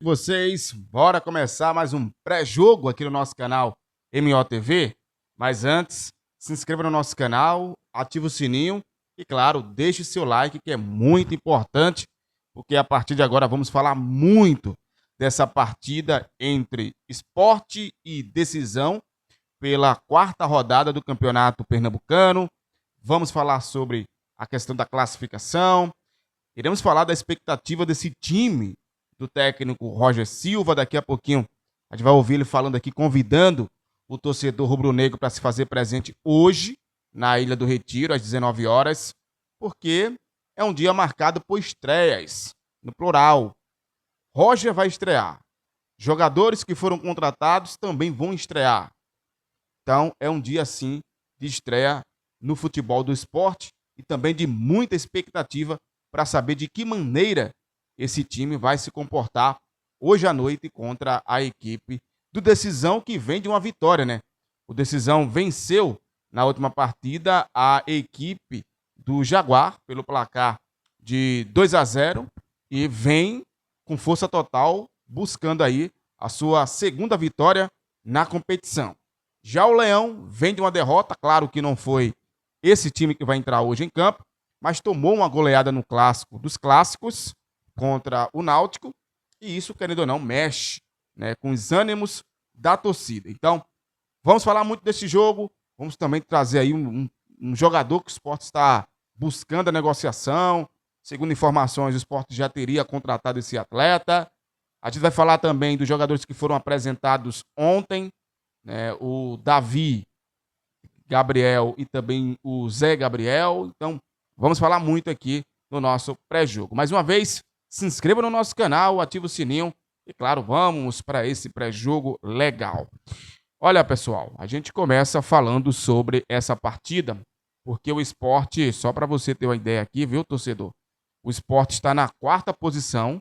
Vocês, bora começar mais um pré-jogo aqui no nosso canal MOTV. Mas antes, se inscreva no nosso canal, ative o sininho e, claro, deixe seu like, que é muito importante, porque a partir de agora vamos falar muito dessa partida entre Sport e Decisão pela quarta rodada do Campeonato Pernambucano. Vamos falar sobre a questão da classificação. Iremos falar da expectativa desse time do técnico Roger Silva. Daqui a pouquinho a gente vai ouvir ele falando aqui, convidando o torcedor rubro-negro para se fazer presente hoje na Ilha do Retiro, às 19 horas, porque é um dia marcado por estreias, no plural. Roger vai estrear. Jogadores que foram contratados também vão estrear. Então, é um dia, sim, de estreia no futebol do esporte e também de muita expectativa para saber de que maneira esse time vai se comportar hoje à noite contra a equipe do Decisão, que vem de uma vitória, né? O Decisão venceu na última partida a equipe do Jaguar pelo placar de 2-0 e vem com força total buscando aí a sua segunda vitória na competição. Já o Leão vem de uma derrota, claro que não foi esse time que vai entrar hoje em campo, mas tomou uma goleada no clássico dos clássicos contra o Náutico, e isso, querendo ou não, mexe, né, com os ânimos da torcida. Então, vamos falar muito desse jogo, vamos também trazer aí um jogador que o Sport está buscando a negociação. Segundo informações, o Sport já teria contratado esse atleta. A gente vai falar também dos jogadores que foram apresentados ontem, né, o Davi Gabriel e também o Zé Gabriel. Então, vamos falar muito aqui no nosso pré-jogo. Mais uma vez, se inscreva no nosso canal, ative o sininho e, claro, vamos para esse pré-jogo legal. Olha, pessoal, a gente começa falando sobre essa partida, porque o Sport, só para você ter uma ideia aqui, viu, torcedor? O Sport está na quarta posição,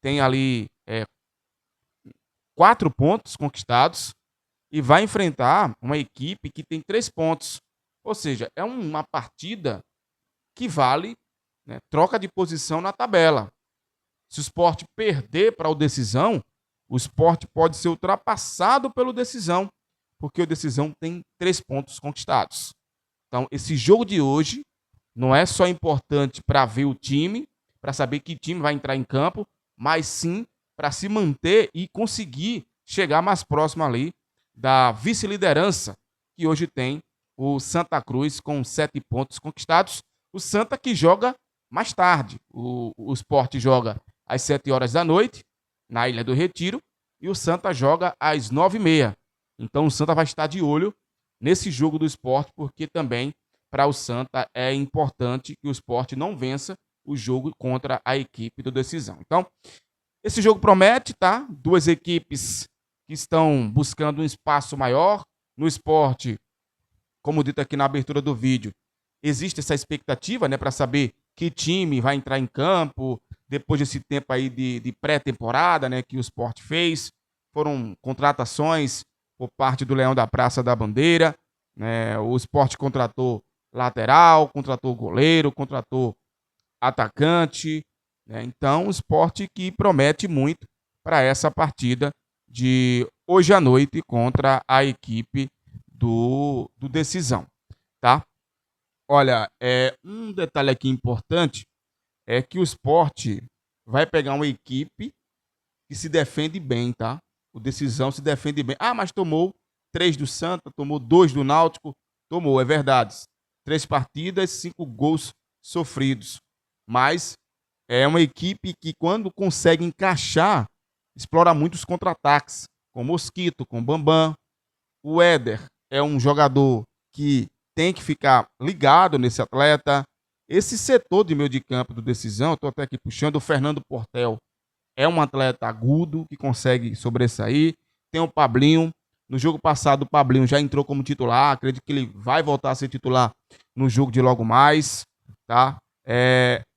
tem ali 4 pontos conquistados, e vai enfrentar uma equipe que tem 3 pontos. Ou seja, é uma partida que vale, né, troca de posição na tabela. Se o Sport perder para o Decisão, o Sport pode ser ultrapassado pelo Decisão, porque o Decisão tem 3 pontos conquistados. Então, esse jogo de hoje não é só importante para ver o time, para saber que time vai entrar em campo, mas sim para se manter e conseguir chegar mais próximo ali da vice-liderança, que hoje tem o Santa Cruz com 7 pontos conquistados. O Santa que joga mais tarde. O Sport joga às 7 horas da noite, na Ilha do Retiro, e o Santa joga às 9h30. Então o Santa vai estar de olho nesse jogo do Sport, porque também para o Santa é importante que o Sport não vença o jogo contra a equipe do Decisão. Então, esse jogo promete, tá? Duas equipes que estão buscando um espaço maior no esporte, como dito aqui na abertura do vídeo. Existe essa expectativa, né, para saber que time vai entrar em campo depois desse tempo aí de pré-temporada, né, que o Sport fez. Foram contratações por parte do Leão da Praça da Bandeira, né? O Sport contratou lateral, contratou goleiro, contratou atacante, né? Então, o Sport que promete muito para essa partida de hoje à noite contra a equipe do Decisão, tá? Olha, um detalhe aqui importante é que o Sport vai pegar uma equipe que se defende bem, tá? O Decisão se defende bem. Ah, mas tomou 3 do Santa, tomou 2 do Náutico. Tomou, é verdade. 3 partidas, 5 gols sofridos. Mas é uma equipe que, quando consegue encaixar, explora muito os contra-ataques. Com Mosquito, com Bambam. O Éder é um jogador que tem que ficar ligado nesse atleta. Esse setor de meio de campo do Decisão, estou até aqui puxando, o Fernando Portel é um atleta agudo que consegue sobressair. Tem o Pablinho. No jogo passado, o Pablinho já entrou como titular. Acredito que ele vai voltar a ser titular no jogo de logo mais. Tá?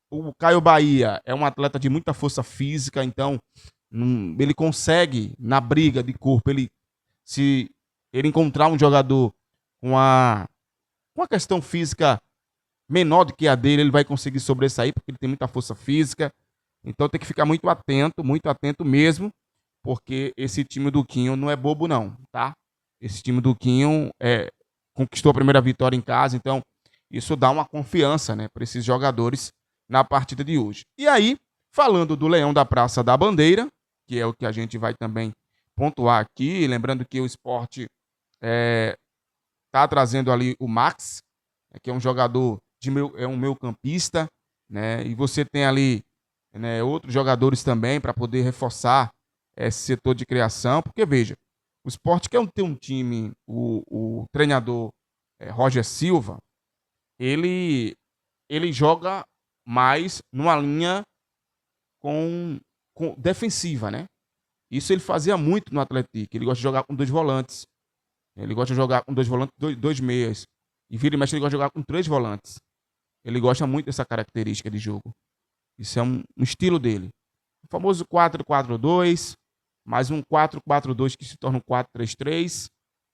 O Caio Bahia é um atleta de muita força física, então ele consegue, na briga de corpo, se ele encontrar um jogador com uma questão física menor do que a dele, ele vai conseguir sobressair, porque ele tem muita força física. Então tem que ficar muito atento mesmo, porque esse time do Quinho não é bobo não, tá? Esse time do Quinho conquistou a primeira vitória em casa, então isso dá uma confiança, né, para esses jogadores na partida de hoje. E aí, falando do Leão da Praça da Bandeira, que é o que a gente vai também pontuar aqui, lembrando que o Sport está trazendo ali o Max, que é um jogador é um meio-campista, né? E você tem ali, né, outros jogadores também para poder reforçar esse setor de criação, porque veja, o Sport quer ter um time, o treinador Roger Silva, ele joga mais numa linha com defensiva, né? Isso ele fazia muito no Atlético. Ele gosta de jogar com dois volantes. Ele gosta de jogar com dois volantes, dois meias. E vira e mexe, ele gosta de jogar com três volantes. Ele gosta muito dessa característica de jogo. Isso é um estilo dele. O famoso 4-4-2, mais um 4-4-2 que se torna um 4-3-3.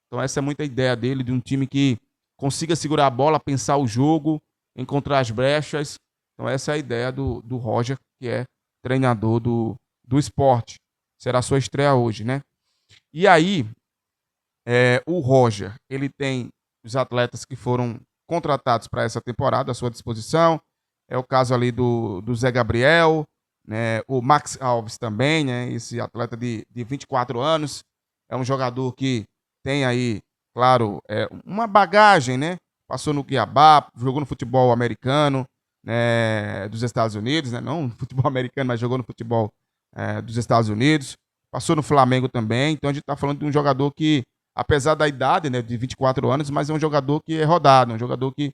Então essa é muita ideia dele, de um time que consiga segurar a bola, pensar o jogo, encontrar as brechas. Então essa é a ideia do Roger, que é treinador do Sport. Será a sua estreia hoje, né? E aí, o Roger, ele tem os atletas que foram contratados para essa temporada à sua disposição. É o caso ali do Zé Gabriel, né? O Max Alves também, né? Esse atleta de 24 anos. É um jogador que tem aí, claro, uma bagagem, né? Passou no Cuiabá, jogou no futebol americano, né, dos Estados Unidos, né? Não no futebol americano, mas jogou no futebol dos Estados Unidos. Passou no Flamengo também. Então a gente está falando de um jogador que, apesar da idade, né, de 24 anos, mas é um jogador que é rodado, um jogador que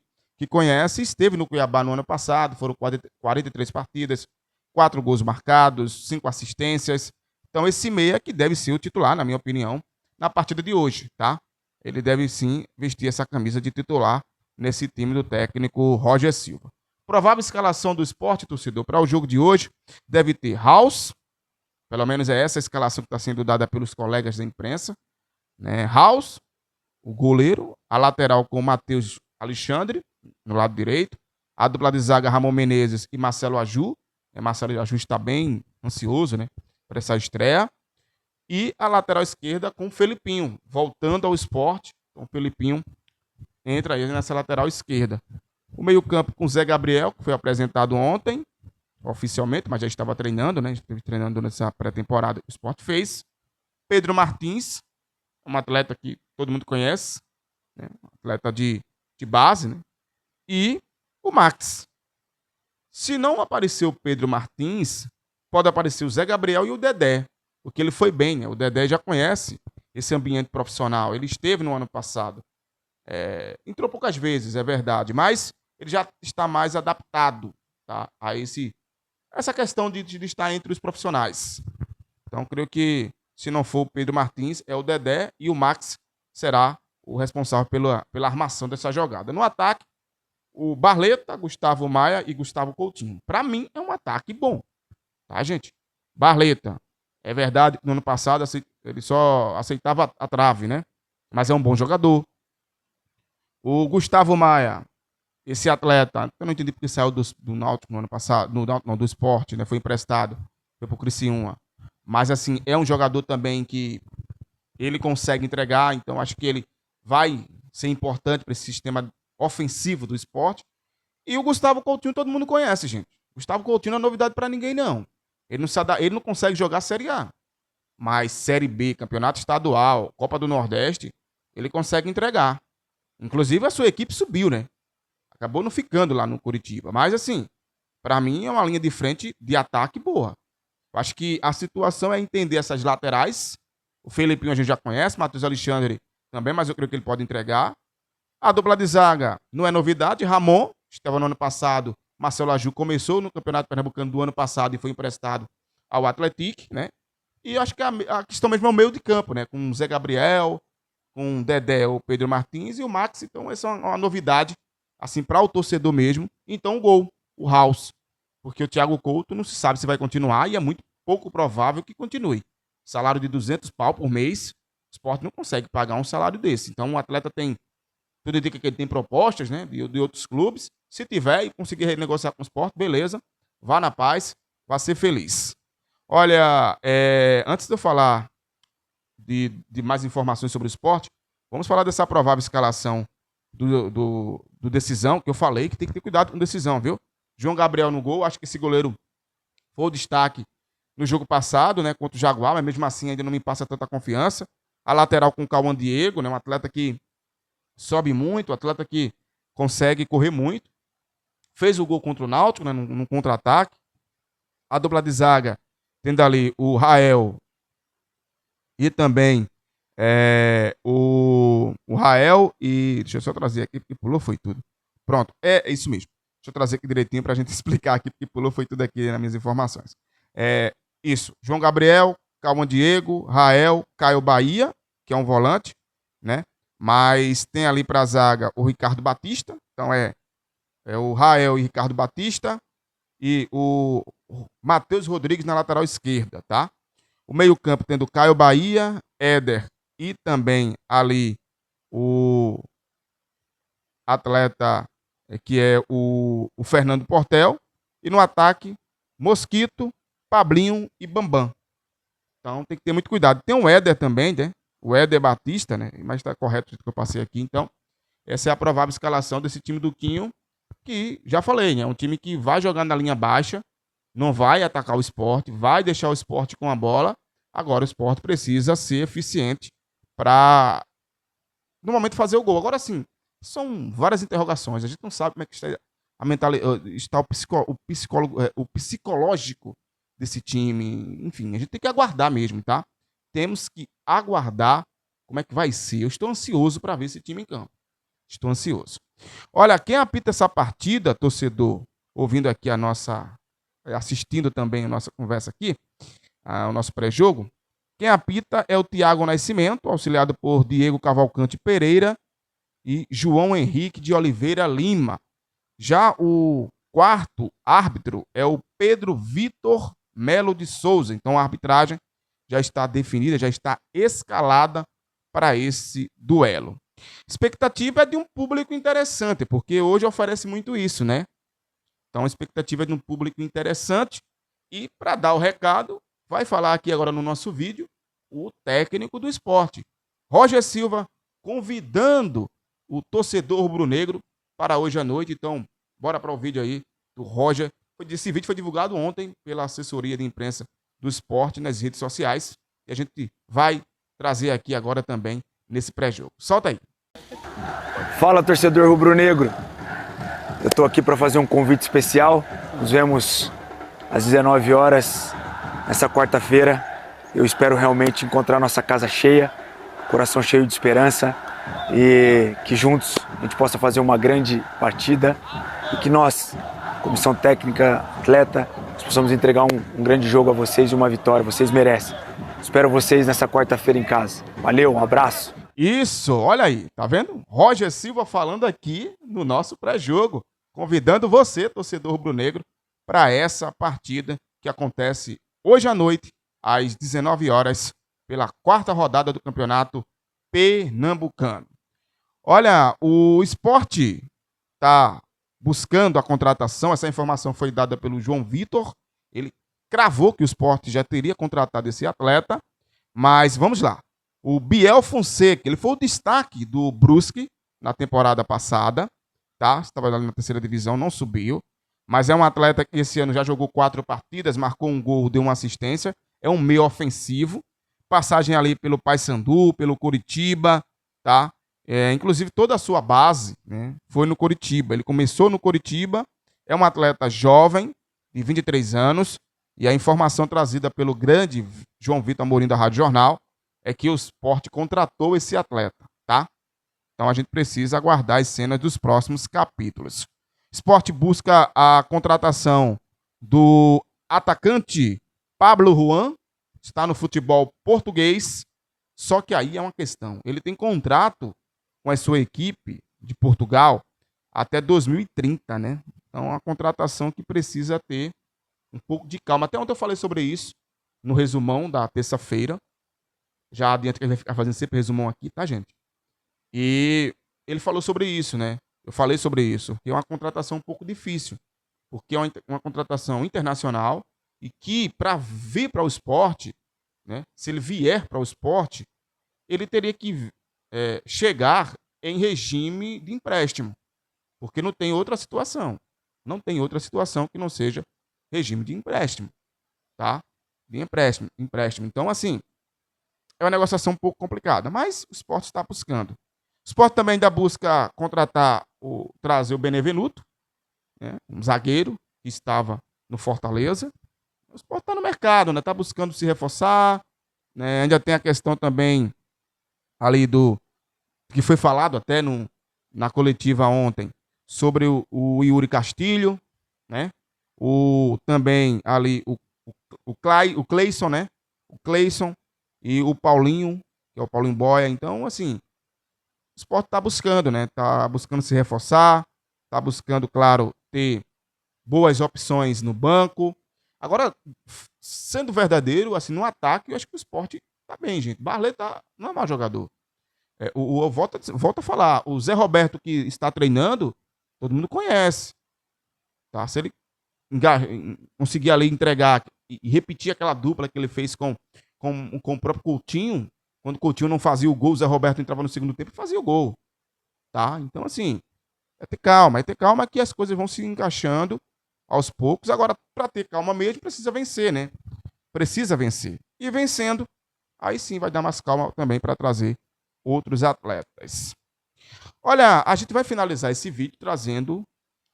conhece. Esteve no Cuiabá no ano passado, foram 43 partidas, 4 gols marcados, 5 assistências. Então esse meia que deve ser o titular, na minha opinião, na partida de hoje, tá? Ele deve sim vestir essa camisa de titular nesse time do técnico Roger Silva. Provável escalação do Sport, torcedor, para o jogo de hoje deve ter House, pelo menos é essa a escalação que está sendo dada pelos colegas da imprensa, né? House, o goleiro, a lateral com o Matheus Alexandre, no lado direito, a dupla de zaga Ramon Menezes e Marcelo Aju. Marcelo Aju está bem ansioso, né, para essa estreia. E a lateral esquerda com o Felipinho, voltando ao Sport. Então o Felipinho entra aí nessa lateral esquerda. O meio-campo com o Zé Gabriel, que foi apresentado ontem, oficialmente, mas já estava treinando, né? Esteve treinando nessa pré-temporada que o Sport fez. Pedro Martins, um atleta que todo mundo conhece, né? Um atleta de base, né? E o Max. Se não aparecer o Pedro Martins, pode aparecer o Zé Gabriel e o Dedé, porque ele foi bem, né? O Dedé já conhece esse ambiente profissional. Ele esteve no ano passado. Entrou poucas vezes, é verdade, mas ele já está mais adaptado, tá, a essa questão de estar entre os profissionais. Então, creio que, se não for o Pedro Martins, é o Dedé, e o Max será o responsável pela armação dessa jogada. No ataque, o Barleta, Gustavo Maia e Gustavo Coutinho. Para mim, é um ataque bom, tá, gente? Barleta, é verdade que no ano passado ele só aceitava a trave, né? Mas é um bom jogador. O Gustavo Maia, esse atleta, eu não entendi porque saiu do Náutico no ano passado, do Sport, né? Foi emprestado, foi pro Criciúma. Mas, assim, é um jogador também que ele consegue entregar, então acho que ele vai ser importante para esse sistema ofensivo do Sport. E o Gustavo Coutinho todo mundo conhece, gente. Gustavo Coutinho não é novidade para ninguém, não. Ele não consegue jogar Série A. Mas Série B, Campeonato Estadual, Copa do Nordeste, ele consegue entregar. Inclusive a sua equipe subiu, né? Acabou não ficando lá no Curitiba. Mas, assim, para mim é uma linha de frente de ataque boa. Eu acho que a situação é entender essas laterais. O Felipinho a gente já conhece, Matheus Alexandre também, mas eu creio que ele pode entregar. A dupla de zaga não é novidade. Ramon, estava no ano passado. Marcelo Aju começou no Campeonato Pernambucano do ano passado e foi emprestado ao Atlético, né? E acho que a questão mesmo é o meio de campo, né? Com o Zé Gabriel, com o Dedé, o Pedro Martins e o Max. Então, essa é uma novidade, assim, para o torcedor mesmo. Então, o gol, o House. Porque o Thiago Couto não se sabe se vai continuar e é muito pouco provável que continue. Salário de 200 pau por mês, o Sport não consegue pagar um salário desse. Então, o atleta tem, tudo indica que ele tem propostas, né, de outros clubes. Se tiver e conseguir renegociar com o Sport, beleza, vá na paz. vá ser feliz. Olha, antes de eu falar de mais informações sobre o esporte, vamos falar dessa provável escalação do Decisão, que eu falei que tem que ter cuidado com Decisão, viu? João Gabriel no gol, acho que esse goleiro foi o destaque no jogo passado, né, contra o Jaguar, mas mesmo assim ainda não me passa tanta confiança. A lateral com o Cauã Diego, né, um atleta que sobe muito, um atleta que consegue correr muito. Fez o gol contra o Náutico, né, num contra-ataque. A dupla de zaga, tendo ali o Rael e também o Rael e... Deixa eu só trazer aqui, porque pulou foi tudo. Pronto, é isso mesmo. Deixa eu trazer aqui direitinho para a gente explicar aqui, porque pulou foi tudo aqui nas minhas informações. Isso, João Gabriel, Cauã Diego, Rael, Caio Bahia, que é um volante, né? Mas tem ali para a zaga o Ricardo Batista, então é o Rael e Ricardo Batista e o Matheus Rodrigues na lateral esquerda, tá? O meio-campo tendo Caio Bahia, Éder e também ali o atleta que é o Fernando Portel. E no ataque, Mosquito, Pablinho e Bambam. Então tem que ter muito cuidado. Tem o Éder também, né? O Éder Batista, né? Mas está correto o que eu passei aqui. Então, essa é a provável escalação desse time do Quinho, que já falei, né? É um time que vai jogar na linha baixa, não vai atacar o Sport, vai deixar o Sport com a bola. Agora o Sport precisa ser eficiente para, no momento, fazer o gol. Agora sim, são várias interrogações. A gente não sabe como é que está o psicológico desse time. Enfim, a gente tem que aguardar mesmo, tá? Temos que aguardar como é que vai ser. Eu estou ansioso para ver esse time em campo. Estou ansioso. Olha, quem apita essa partida, torcedor, ouvindo aqui assistindo também a nossa conversa aqui, o nosso pré-jogo, quem apita é o Thiago Nascimento, auxiliado por Diego Cavalcante Pereira e João Henrique de Oliveira Lima. Já o quarto árbitro é o Pedro Vitor Melo de Souza. Então a arbitragem já está definida, já está escalada para esse duelo. Expectativa é de um público interessante, porque hoje oferece muito isso, né? Então a expectativa é de um público interessante. E para dar o recado, vai falar aqui agora no nosso vídeo o técnico do Sport, Roger Silva, convidando o torcedor rubro-negro para hoje à noite. Então, bora para o vídeo aí do Roger. Esse vídeo foi divulgado ontem pela assessoria de imprensa do Sport nas redes sociais. E a gente vai trazer aqui agora também nesse pré-jogo. Solta aí. Fala, torcedor rubro-negro. Eu estou aqui para fazer um convite especial. Nos vemos às 19 horas, nessa quarta-feira. Eu espero realmente encontrar nossa casa cheia, coração cheio de esperança e que juntos a gente possa fazer uma grande partida e que nós, comissão técnica, atleta, possamos entregar um grande jogo a vocês e uma vitória. Vocês merecem. Espero vocês nessa quarta-feira em casa. Valeu, um abraço. Isso, olha aí, tá vendo? Roger Silva falando aqui no nosso pré-jogo, convidando você, torcedor rubro-negro, para essa partida que acontece hoje à noite, às 19 horas, pela quarta rodada do Campeonato Pernambucano. Olha, o Sport está buscando a contratação, essa informação foi dada pelo João Vitor, ele cravou que o Sport já teria contratado esse atleta, mas vamos lá. O Biel Fonseca, ele foi o destaque do Brusque na temporada passada, tá? Estava ali na terceira divisão, não subiu, mas é um atleta que esse ano já jogou 4 partidas, marcou um gol, deu uma assistência, é um meio ofensivo, passagem ali pelo Paysandu, pelo Coritiba, tá? Inclusive toda a sua base, né, foi no Coritiba. Ele começou no Coritiba, é um atleta jovem, de 23 anos, e a informação trazida pelo grande João Vitor Amorim da Rádio Jornal é que o Sport contratou esse atleta, tá? Então a gente precisa aguardar as cenas dos próximos capítulos. Sport busca a contratação do atacante Pablo Juan, está no futebol português, só que aí é uma questão. Ele tem contrato com a sua equipe de Portugal até 2030, né? Então é uma contratação que precisa ter um pouco de calma. Até ontem eu falei sobre isso no resumão da terça-feira. Já adianta que ele vai ficar fazendo sempre resumão aqui, tá, gente? E ele falou sobre isso, né? Eu falei sobre isso, que é uma contratação um pouco difícil, porque é uma contratação internacional, e que para vir para o esporte, né, se ele vier para o esporte, ele teria que chegar em regime de empréstimo, porque não tem outra situação. Não tem outra situação que não seja regime de empréstimo, tá? De empréstimo. Então, assim, é uma negociação um pouco complicada, mas o esporte está buscando. O esporte também ainda busca trazer o Benevenuto, né, um zagueiro que estava no Fortaleza. O esporte está no mercado, né? Está buscando se reforçar. Né? Ainda tem a questão também ali do que foi falado até na coletiva ontem sobre o Yuri Castilho, né? Também ali o Cleison, né? O Cleison e o Paulinho, que é o Paulinho Boia. Então, assim, o esporte está buscando, né? Está buscando se reforçar, está buscando, claro, ter boas opções no banco. Agora, sendo verdadeiro, assim, no ataque, eu acho que o esporte tá bem, gente. Barlet não é mau jogador. Eu volto a falar, o Zé Roberto que está treinando, todo mundo conhece. Tá? Se ele conseguir ali entregar e repetir aquela dupla que ele fez com o próprio Coutinho, quando o Coutinho não fazia o gol, o Zé Roberto entrava no segundo tempo e fazia o gol. Tá? Então, assim, é ter calma que as coisas vão se encaixando aos poucos. Agora, para ter calma mesmo, precisa vencer, né? Precisa vencer. E vencendo, aí sim vai dar mais calma também para trazer outros atletas. Olha, a gente vai finalizar esse vídeo trazendo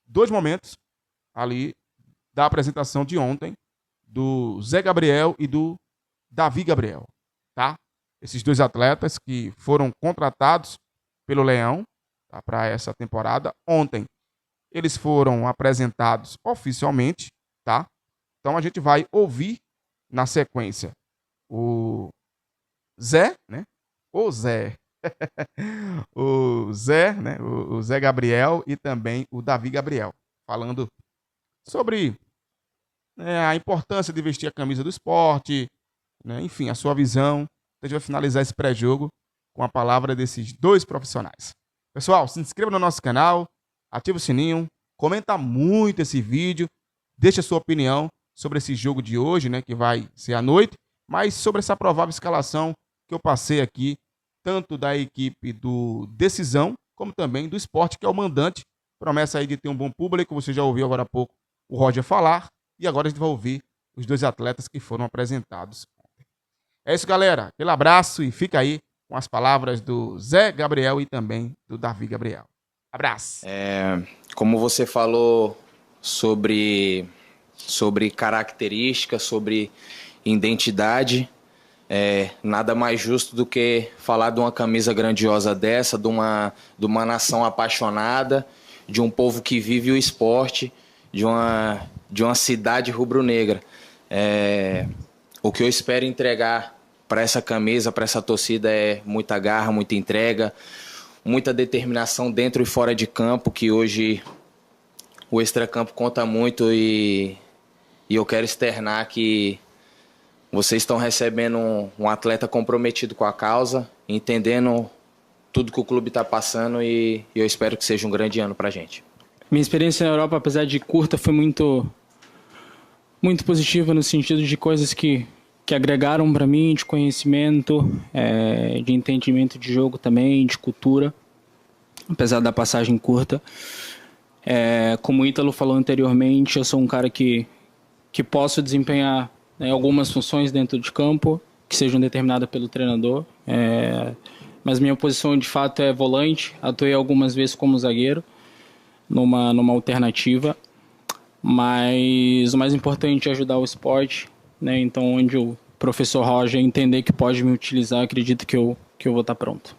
2 momentos ali da apresentação de ontem do Zé Gabriel e do Davi Gabriel, tá? Esses 2 atletas que foram contratados pelo Leão, tá, para essa temporada. Ontem eles foram apresentados oficialmente, tá? Então a gente vai ouvir na sequência o Zé, né? O Zé. O Zé, né? O Zé Gabriel e também o Davi Gabriel, falando sobre a importância de vestir a camisa do esporte, né? Enfim, a sua visão. A gente vai finalizar esse pré-jogo com a palavra desses 2 profissionais. Pessoal, se inscreva no nosso canal, ativa o sininho, comenta muito esse vídeo, deixa a sua opinião sobre esse jogo de hoje, né, que vai ser à noite, mas sobre essa provável escalação que eu passei aqui, tanto da equipe do Decisão, como também do Sport, que é o mandante. Promessa aí de ter um bom público, você já ouviu agora há pouco o Roger falar, e agora a gente vai ouvir os 2 atletas que foram apresentados. É isso, galera. Aquele abraço e fica aí com as palavras do Zé Gabriel e também do Davi Gabriel. Abraço. Como você falou sobre características, sobre identidade, nada mais justo do que falar de uma camisa grandiosa dessa, de uma nação apaixonada, de um povo que vive o esporte, de uma cidade rubro-negra. O que eu espero entregar para essa camisa, para essa torcida, é muita garra, muita entrega, muita determinação dentro e fora de campo, que hoje o extracampo conta muito, e eu quero externar que vocês estão recebendo um atleta comprometido com a causa, entendendo tudo que o clube está passando, e eu espero que seja um grande ano para a gente. Minha experiência na Europa, apesar de curta, foi muito positiva no sentido de coisas que agregaram para mim, de conhecimento, de entendimento de jogo também, de cultura, apesar da passagem curta. Como o Ítalo falou anteriormente, eu sou um cara que posso desempenhar, né, algumas funções dentro de campo que sejam determinadas pelo treinador, mas minha posição de fato é volante. Atuei algumas vezes como zagueiro numa alternativa, mas o mais importante é ajudar o esporte, né? Então, onde o professor Roger entender que pode me utilizar, acredito que eu vou estar pronto.